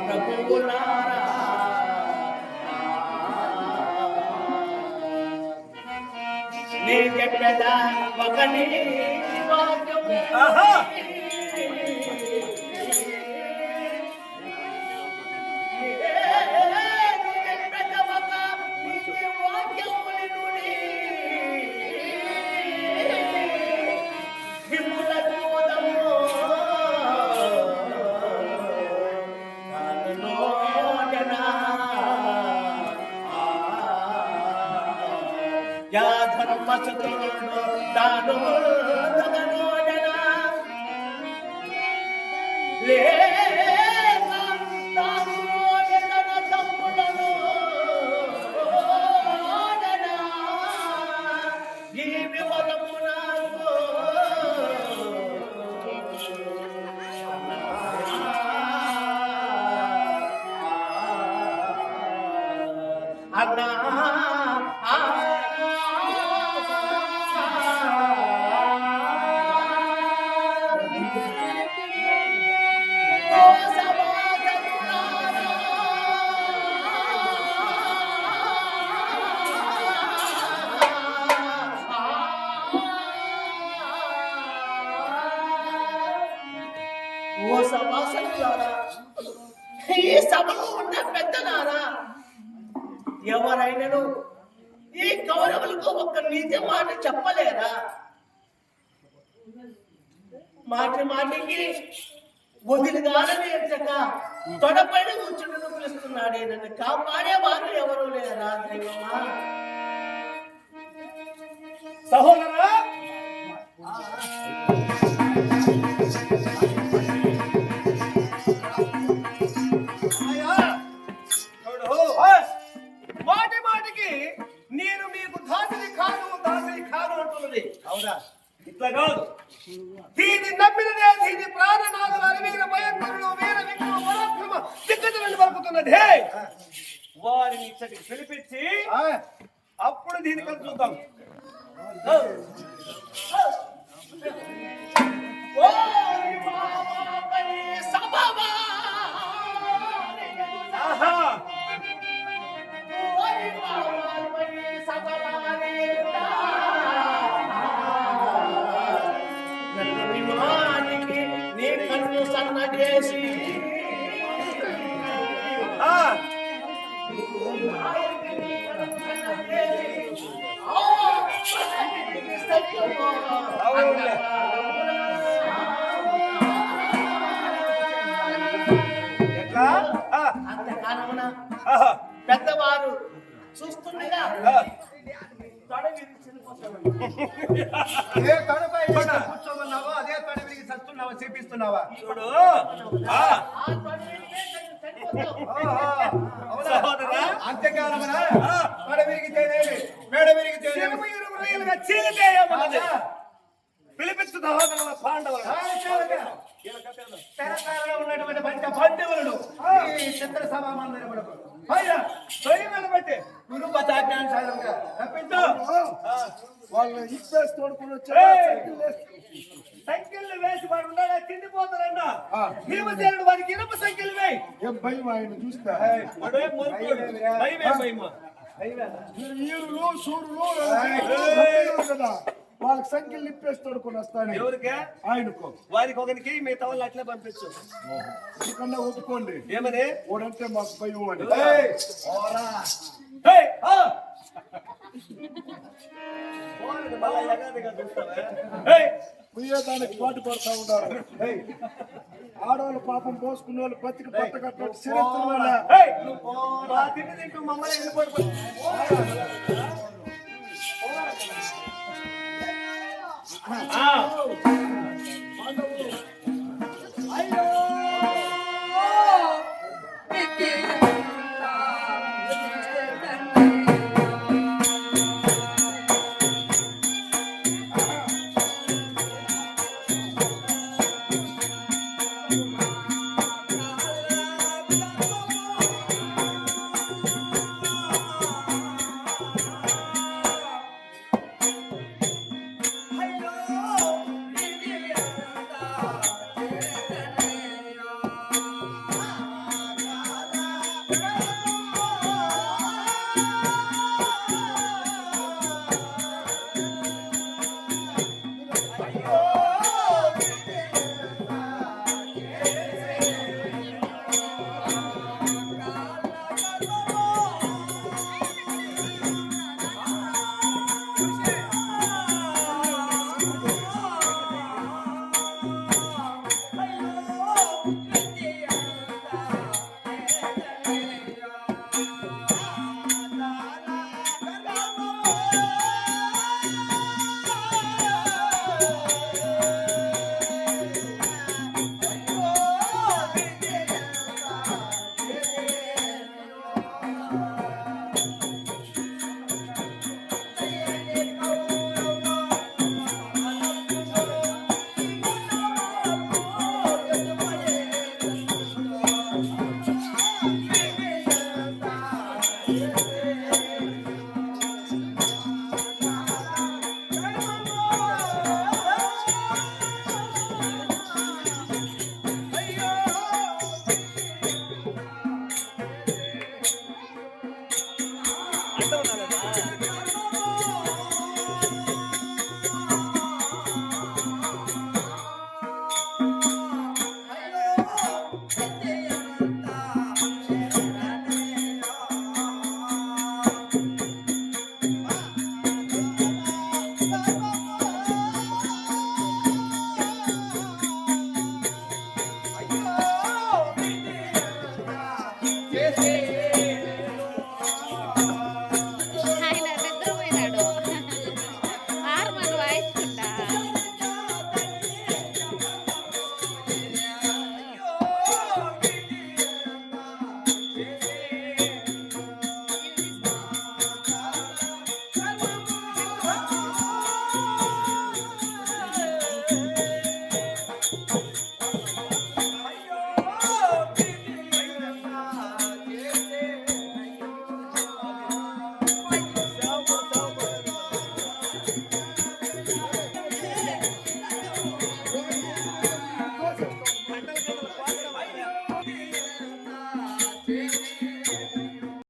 ప్రభువులారా నీ చెప్పేదా ఒక నీ వాక్యము యా ధర్మచతుడు దాను తదనోజన లే దానుజన తమ్ములను ఓజన ఈ విమలమునకు అన్నా ఓ సభాసదులారా, ఈ సభలో ఉన్న పెద్దలారా, ఎవరైనాను ఈ కౌరవులకు ఒక్క నీతి మాట చెప్పలేరా? మాటి మాటికి వదిలిగాలని ఎంచక తొడపైన కూర్చుని పిలుస్తున్నాడే, నన్ను కాపాడేవారు ఎవరు లేరా దైవమా? సహోదరా, మాటి మాటికి నేను మీకు దాసిని కాను అంటున్నది అవునా? ఇట్లా కాదు, దీని నమ్మినదే దీని ప్రాణనాథులు అరివీర భయంకరులు వీర విక్రమ పరాక్రమ దిగ్గజలను పలుకుతున్నది. వారిని ఇచ్చటికి పిలిపించి అప్పుడు దీని కలిసి చూద్దాం. నీ కన్ను సన్నగేసి అంతకాలమున పెద్దవారు చూస్తుండగా ఏ తడపై కూర్చోమన్నావా, అదే తడ విరిగి చస్తున్నావా, చేపిస్తున్నావా? చూడు అంత్యకాలమున తడ విరిగితేనేమి మేడ విరిగితేనేమి పిలిపించు సహోదరుల పాండవులు తెలంగాణలో ఉన్నటువంటి పంచ పాండవులను ఈ చిత్ర సభా మందిరములకు బట్టి గురు పతాజ్ఞానుసారంగా తప్పించు. వాళ్ళు ఇప్పేసి తోడుకుని సంఖ్యలు వేసి వాడు ఉండగా తిండిపోతారన్న భీమసేనుడు వారికి ఇనుప సంఖ్యలు వేయి. ఏం భయం ఆయన చూస్తా ఈరులు సూర్యులు కదా వాళ్ళకి సంఖ్యలు ఇప్పేసి తోడుకొని వస్తాను. ఎవరికే? ఆయనకు వారికి ఒకరికి మిగతా వాళ్ళు అట్లే పంపించు. ఎందుకన్నా ఒప్పుకోండి. ఏమని? ఓడంటే మాకు భయం అని. దానికి పాటు పడతా ఉన్నారు. ఆడవాళ్ళు పాపం పోసుకునే వాళ్ళు బతికి పట్టగట్టు తిండి తింటూ మమ్మల్ని వెళ్ళిపోయి పాండవులు